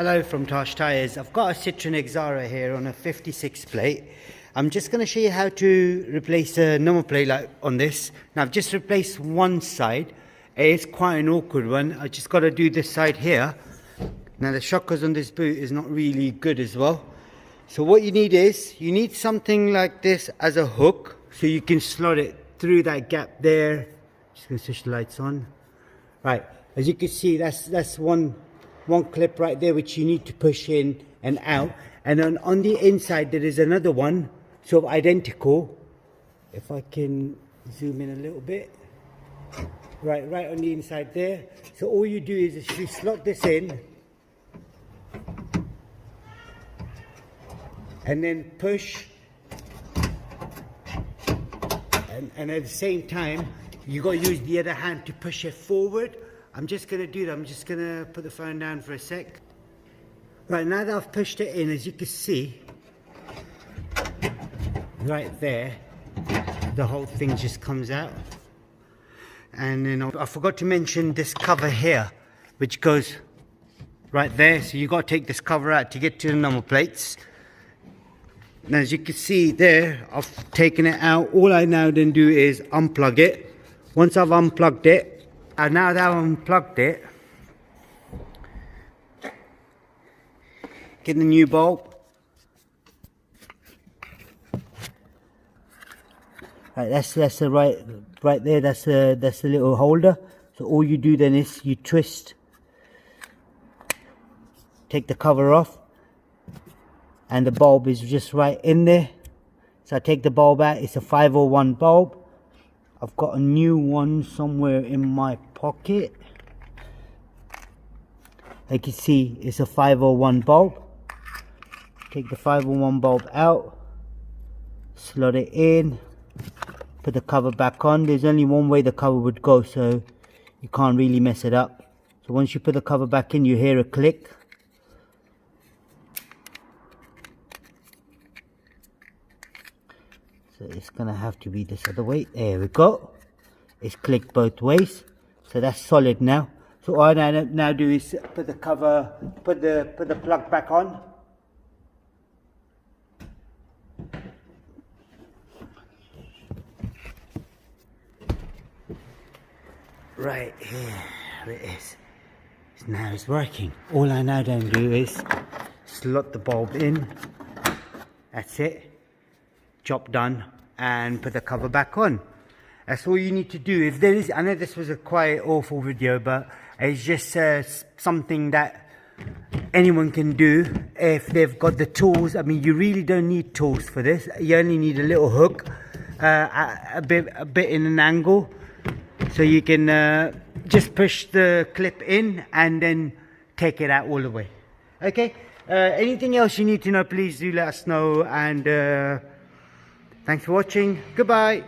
Hello from Tosh Tyres. I've got a Citroen Xsara here on a 56 plate. I'm just going to show you how to replace a number plate like on this. Now I've just replaced one side. It's quite an awkward one. I just got to do this side here. Now the shockers on this boot is not really good as well. So what you need is, you need something like this as a hook so you can slot it through that gap there. Just going to switch the lights on. Right, as you can see, that's one clip right there which you need to push in and out, and then on the inside there is another one sort of identical. If I can zoom in a little bit, right on the inside there. So all you do is you slot this in and then push, and at the same time you got to use the other hand to push it forward. I'm just going to do that. I'm just going to put the phone down for a sec. Right, now that I've pushed it in, as you can see, right there, the whole thing just comes out. And then I forgot to mention this cover here, which goes right there. So you got to take this cover out to get to the number plates. Now, as you can see there, I've taken it out. All I now then do is unplug it. Once I've unplugged it, and now that I've unplugged it, get the new bulb. Right, that's the right there. That's the little holder. So all you do then is you twist, take the cover off, and the bulb is just right in there. So I take the bulb out. It's a 501 bulb. I've got a new one somewhere in my pocket. Like you see, it's a 501 bulb. Take the 501 bulb out, slot it in, put the cover back on. There's only one way the cover would go, so you can't really mess it up. So once you put the cover back in, you hear a click. So it's gonna have to be this other way. There we go. It's clicked both ways. So that's solid now. So all I now do is put the cover, put the plug back on. Right here it is. Now it's working. All I now then do is slot the bulb in. That's it. Job done, and put the cover back on. That's all you need to do. If there is, I know this was a quite awful video, but it's just something that anyone can do if they've got the tools. I mean, you really don't need tools for this. You only need a little hook, a bit in an angle, so you can just push the clip in and then take it out all the way. Okay. Anything else you need to know, please do let us know, and thanks for watching. Goodbye.